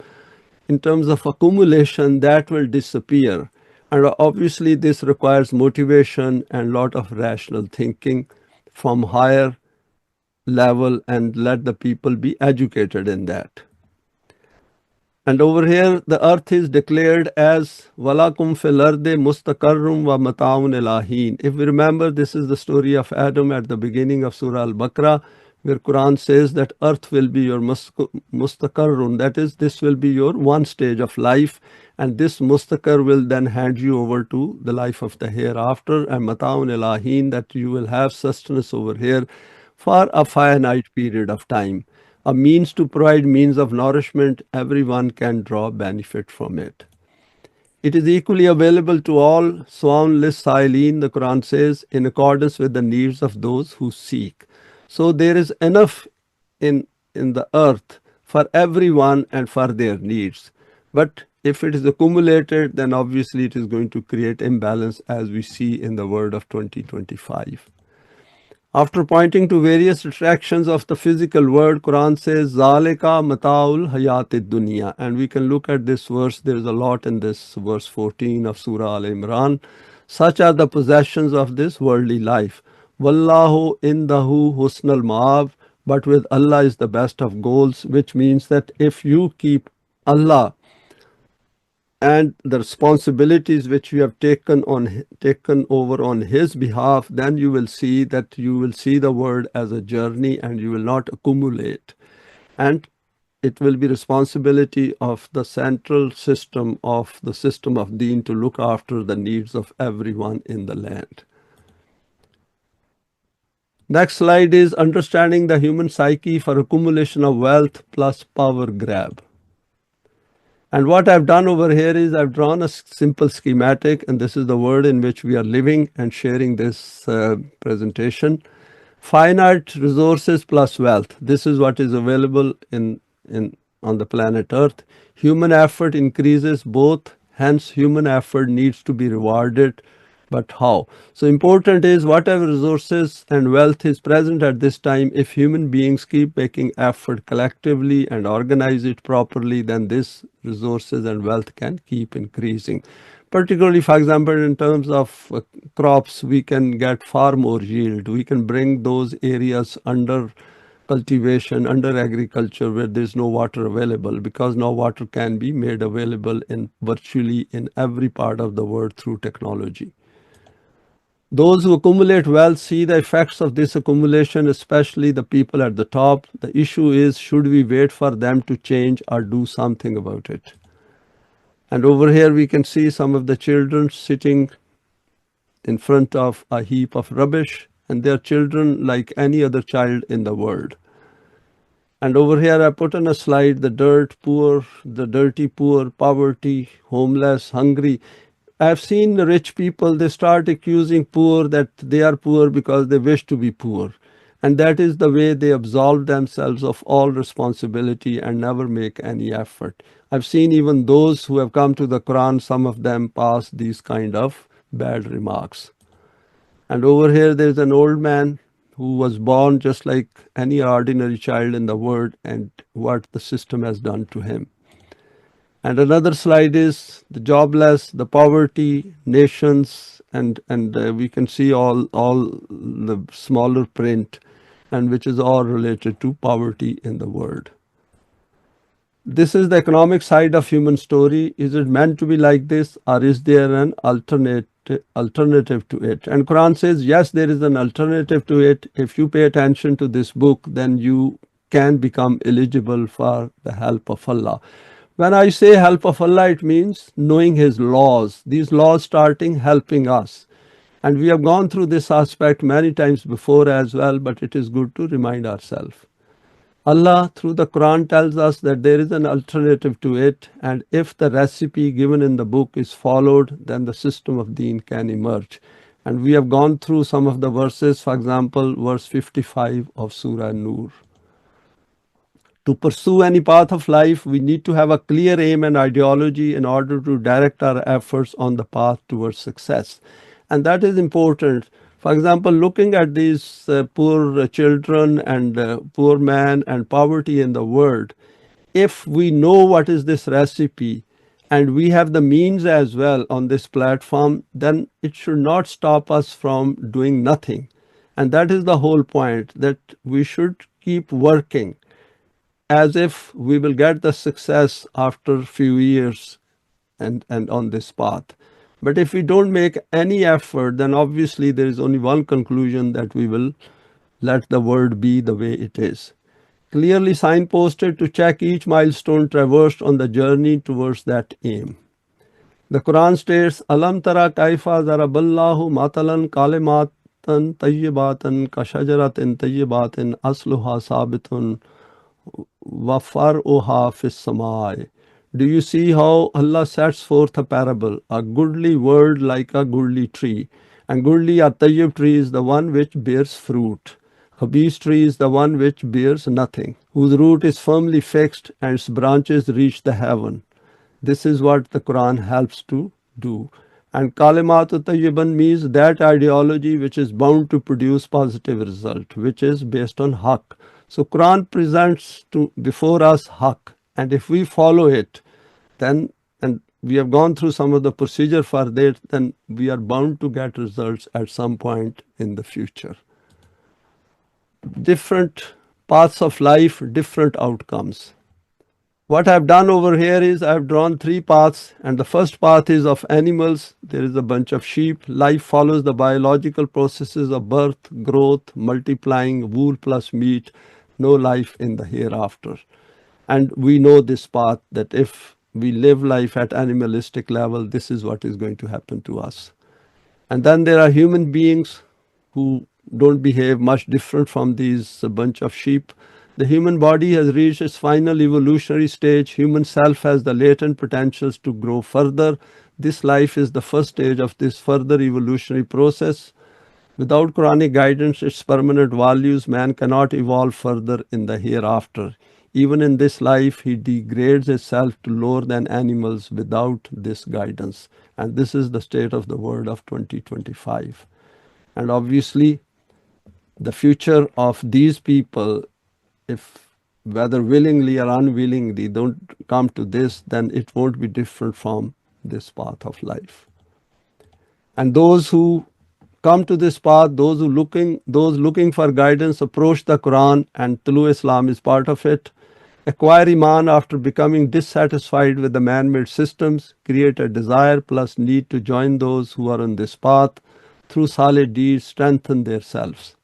in terms of accumulation, that will disappear. And obviously this requires motivation and lot of rational thinking from higher level, and let the people be educated in that. And over here, the earth is declared as Walakum fil arde mustaqarrum wa mataun ilahin. If we remember, this is the story of Adam at the beginning of Surah Al-Baqarah, where Quran says that earth will be your mustaqarrun. That is, this will be your one stage of life, and this mustaqar will then hand you over to the life of the hereafter, and mataun ilahin, that you will have sustenance over here for a finite period of time. A means to provide means of nourishment, everyone can draw benefit from it. It is equally available to all, swan lis-sailin, the Quran says, in accordance with the needs of those who seek. So there is enough in the earth for everyone and for their needs. But if it is accumulated, then obviously it is going to create imbalance, as we see in the word of 2025. After pointing to various attractions of the physical world, Quran says, Zalika mataul hayatid dunya. And we can look at this verse. There is a lot in this verse 14 of Surah Al-Imran. Such are the possessions of this worldly life. Wallahu indahu husnal ma'ab. But with Allah is the best of goals, which means that if you keep Allah and the responsibilities which you have taken over on his behalf, then you will see that you will see the world as a journey, and you will not accumulate. And it will be responsibility of the central system of deen to look after the needs of everyone in the land. Next slide is understanding the human psyche for accumulation of wealth plus power grab. And what I've done over here is I've drawn a simple schematic, and this is the world in which we are living and sharing this presentation. Finite resources plus wealth. This is what is available on the planet Earth. Human effort increases both, hence human effort needs to be rewarded. But how? So important is whatever resources and wealth is present at this time, if human beings keep making effort collectively and organize it properly, then this resources and wealth can keep increasing. Particularly, for example, in terms of crops, we can get far more yield. We can bring those areas under cultivation, under agriculture, where there's no water available, because now water can be made available in virtually in every part of the world through technology. Those who accumulate wealth see the effects of this accumulation, especially the people at the top. The issue is, should we wait for them to change or do something about it? And over here we can see some of the children sitting in front of a heap of rubbish, and they are children like any other child in the world. And over here I put on a slide the dirty poor, poverty, homeless, hungry. I've seen rich people, they start accusing poor that they are poor because they wish to be poor. And that is the way they absolve themselves of all responsibility and never make any effort. I've seen even those who have come to the Quran, some of them pass these kind of bad remarks. And over here, there's an old man who was born just like any ordinary child in the world, and what the system has done to him. And another slide is the jobless, the poverty, nations, and we can see all the smaller print, and which is all related to poverty in the world. This is the economic side of human story. Is it meant to be like this, or is there an alternative to it? And Quran says, yes, there is an alternative to it. If you pay attention to this book, then you can become eligible for the help of Allah. When I say help of Allah, it means knowing His laws. These laws starting helping us. And we have gone through this aspect many times before as well, but it is good to remind ourselves. Allah through the Quran tells us that there is an alternative to it, and if the recipe given in the book is followed, then the system of deen can emerge. And we have gone through some of the verses, for example, verse 55 of Surah Nur. To pursue any path of life, we need to have a clear aim and ideology in order to direct our efforts on the path towards success. And that is important. For example, looking at these poor children and poor men and poverty in the world, if we know what is this recipe and we have the means as well on this platform, then it should not stop us from doing nothing. And that is the whole point, that we should keep working as if we will get the success after a few years and on this path. But if we don't make any effort, then obviously there is only one conclusion, that we will let the world be the way it is. Clearly signposted to check each milestone traversed on the journey towards that aim. The Quran states, Alam tara kaifa zaraballahu matalan kalimatan tayyibatan kashajaratin tayyibatin asluha sabitun wafar'uha fis samai. Do you see how Allah sets forth a parable, a goodly word like a goodly tree? And goodly or tayyib tree is the one which bears fruit. Khabith tree is the one which bears nothing, whose root is firmly fixed and its branches reach the heaven. This is what the Quran helps to do. And kalimatu tayyiban means that ideology which is bound to produce positive result, which is based on haqq. So Quran presents before us haqq. And if we follow it, then, and we have gone through some of the procedure for that, then we are bound to get results at some point in the future. Different paths of life, different outcomes. What I've done over here is I've drawn 3 paths, and the first path is of animals. There is a bunch of sheep. Life follows the biological processes of birth, growth, multiplying, wool plus meat, no life in the hereafter. And we know this path, that if we live life at animalistic level, this is what is going to happen to us. And then there are human beings who don't behave much different from these bunch of sheep. The human body has reached its final evolutionary stage. Human self has the latent potentials to grow further. This life is the first stage of this further evolutionary process. Without Quranic guidance, its permanent values, man cannot evolve further in the hereafter. Even in this life, he degrades himself to lower than animals without this guidance. And this is the state of the world of 2025. And obviously, the future of these people, if whether willingly or unwillingly don't come to this, then it won't be different from this path of life. And those who come to this path, those looking for guidance, approach the Quran, and Tolu Islam is part of it. Acquire Iman after becoming dissatisfied with the man-made systems, create a desire plus need to join those who are on this path. Through solid deeds, strengthen themselves.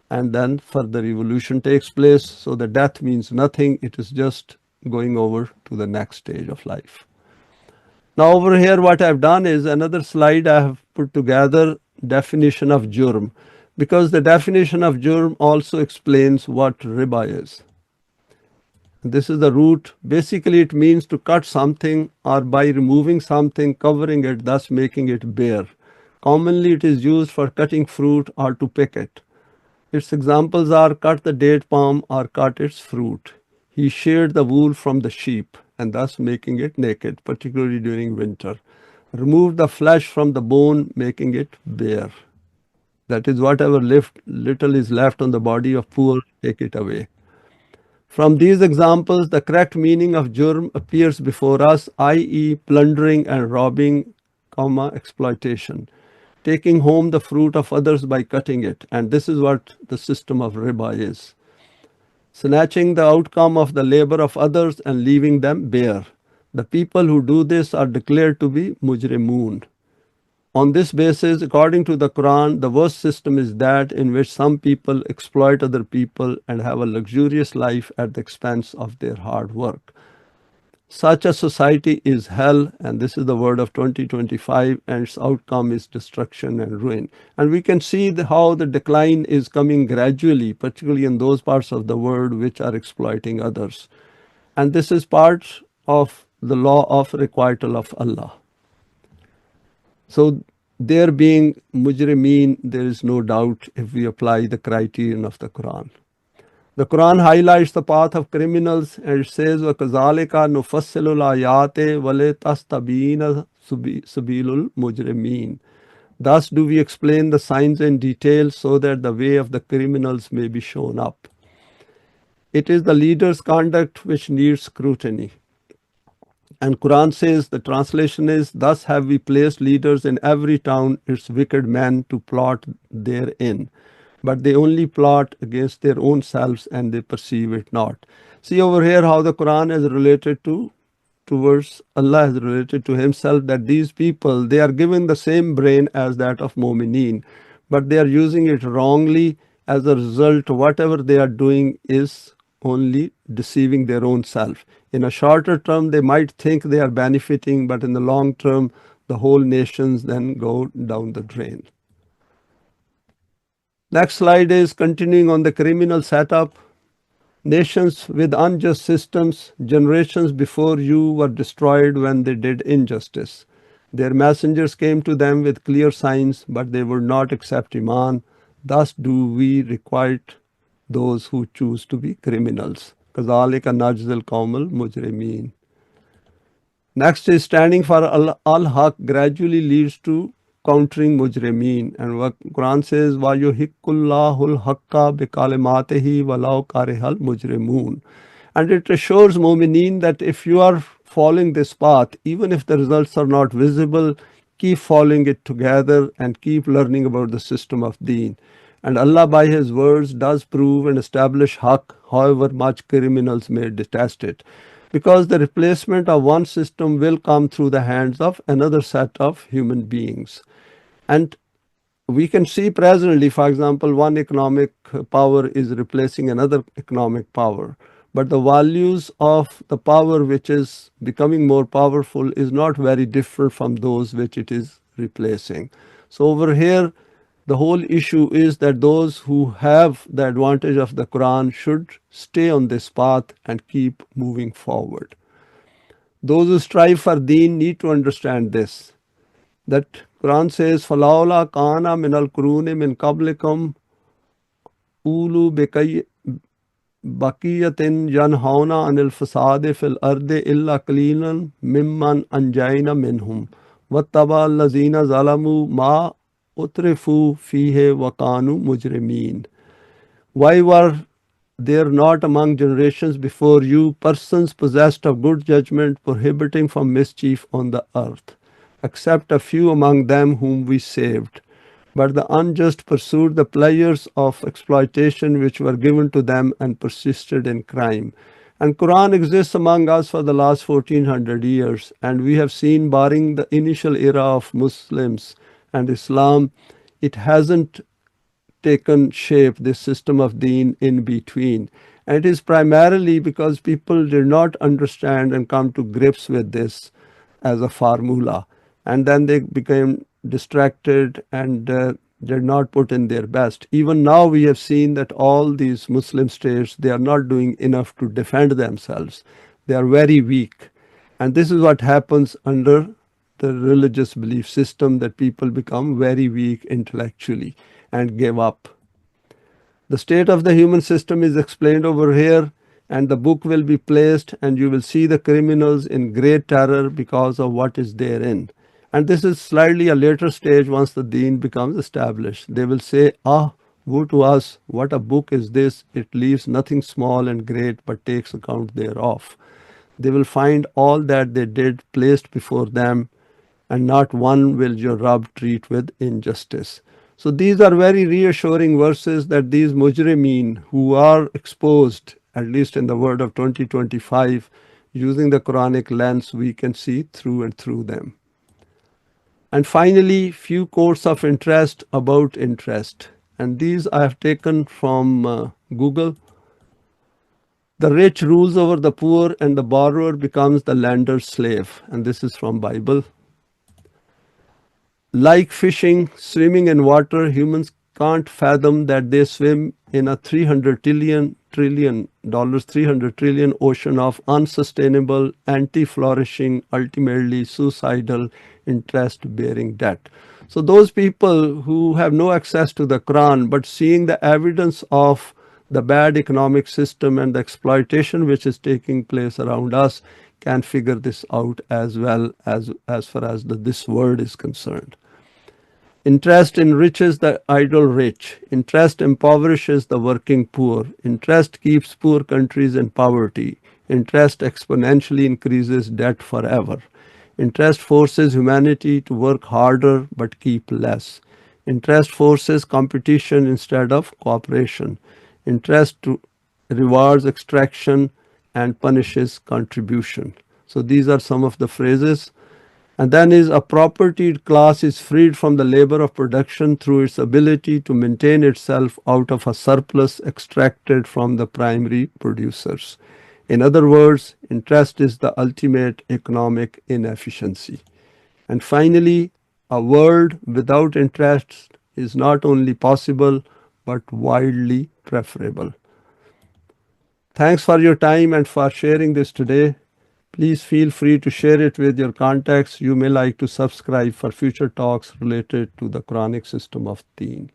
And then further evolution takes place. So the death means nothing. It is just going over to the next stage of life. Now over here, what I've done is another slide I have put together, definition of Jurm, because the definition of Jurm also explains what Riba is. This is the root. Basically, it means to cut something or by removing something, covering it, thus making it bare. Commonly, it is used for cutting fruit or to pick it. Its examples are cut the date palm or cut its fruit. He sheared the wool from the sheep and thus making it naked, particularly during winter. Removed the flesh from the bone, making it bare. That is, whatever little is left on the body of poor, take it away. From these examples, the correct meaning of Jurm appears before us, i.e., plundering and robbing, exploitation, taking home the fruit of others by cutting it. And this is what the system of Riba is. Snatching the outcome of the labor of others and leaving them bare. The people who do this are declared to be mujrimun. On this basis, according to the Quran, the worst system is that in which some people exploit other people and have a luxurious life at the expense of their hard work. Such a society is hell, and this is the word of 2025, and its outcome is destruction and ruin. And we can see how the decline is coming gradually, particularly in those parts of the world which are exploiting others. And this is part of the law of requital of Allah. So there being mujrimeen, there is no doubt if we apply the criterion of the Quran. The Quran highlights the path of criminals and it says, وَكَذَلِكَ نُفَصِّلُ الْآيَاتِ وَلِتَسْتَبِينَ سَبِيلُ الْمُجْرِمِينَ. Thus do we explain the signs in detail so that the way of the criminals may be shown up. It is the leader's conduct which needs scrutiny. And Quran says, the translation is, thus have we placed leaders in every town, its wicked men to plot therein. But they only plot against their own selves and they perceive it not. See over here how the Quran is related towards Allah, is related to himself, that these people, they are given the same brain as that of Momineen, but they are using it wrongly. As a result, whatever they are doing is only deceiving their own self. In a shorter term, they might think they are benefiting, but in the long term, the whole nations then go down the drain. Next slide is continuing on the criminal setup. Nations with unjust systems, generations before you were destroyed when they did injustice. Their messengers came to them with clear signs, but they would not accept Iman. Thus do we requite those who choose to be criminals. كَذَلِكَ نَجْزِي الْقَوْمَ الْمُجْرِمِينَ. Next is standing for al-haq gradually leads to countering mujrimeen. And what Quran says, وَيُحِقُّ اللَّهُ الْحَقَّ بِكَلِمَاتِهِ وَلَوْ كَرِهَ الْمُجْرِمُونَ. And it assures Momineen that if you are following this path, even if the results are not visible, keep following it together and keep learning about the system of deen. And Allah by His words does prove and establish haqq, however much criminals may detest it. Because the replacement of one system will come through the hands of another set of human beings. And we can see presently, for example, one economic power is replacing another economic power. But the values of the power which is becoming more powerful is not very different from those which it is replacing. So over here, the whole issue is that those who have the advantage of the Quran should stay on this path and keep moving forward. Those who strive for deen need to understand this. That Quran says, فَلَوْلَا كَانَ مِنَ الْقُرُونِ مِنْ قَبْلِكُمْ أُولُو بَقِيَّةٍ يَنْهَوْنَ عَنِ الْفَسَادِ فِي الْأَرْضِ إِلَّا قَلِيلًا مِمَّنْ أَنْجَيْنَا مِنْهُمْ وَاتَّبَعَ الَّذِينَ ظَلَمُوا مَا أُتْرِفُوا فِيهِ وَكَانُوا مُجْرِمِينَ. Why were there not among generations before you persons possessed of good judgment, prohibiting from mischief on the earth, except a few among them whom we saved? But the unjust pursued the pleasures of exploitation which were given to them and persisted in crime. And Quran exists among us for the last 1400 years, and we have seen, barring the initial era of Muslims and Islam, it hasn't taken shape, this system of deen in between. And it is primarily because people did not understand and come to grips with this as a formula. And then they became distracted and did not put in their best. Even now we have seen that all these Muslim states, they are not doing enough to defend themselves. They are very weak. And this is what happens under the religious belief system, that people become very weak intellectually and give up. The state of the human system is explained over here, and the book will be placed, and you will see the criminals in great terror because of what is therein. And this is slightly a later stage once the deen becomes established. They will say, woe to us, what a book is this? It leaves nothing small and great, but takes account thereof. They will find all that they did placed before them, and not one will your Rabb treat with injustice. So these are very reassuring verses that these mujrimeen who are exposed, at least in the word of 2025, using the Quranic lens, we can see through and through them. And finally, few quotes of interest about interest. And these I have taken from Google. The rich rules over the poor, and the borrower becomes the lender's slave. And this is from Bible. Like fishing, swimming in water, humans can't fathom that they swim in a $300 trillion ocean of unsustainable, anti-flourishing, ultimately suicidal, interest-bearing debt. So those people who have no access to the Quran, but seeing the evidence of the bad economic system and the exploitation which is taking place around us, can figure this out as well as far as this word is concerned. Interest enriches the idle rich. Interest impoverishes the working poor. Interest keeps poor countries in poverty. Interest exponentially increases debt forever. Interest forces humanity to work harder but keep less. Interest forces competition instead of cooperation. Interest rewards extraction and punishes contribution. So these are some of the phrases. And then is a propertied class is freed from the labor of production through its ability to maintain itself out of a surplus extracted from the primary producers. In other words, interest is the ultimate economic inefficiency. And finally, a world without interest is not only possible, but widely preferable. Thanks for your time and for sharing this today. Please feel free to share it with your contacts. You may like to subscribe for future talks related to the Quranic system of Deen.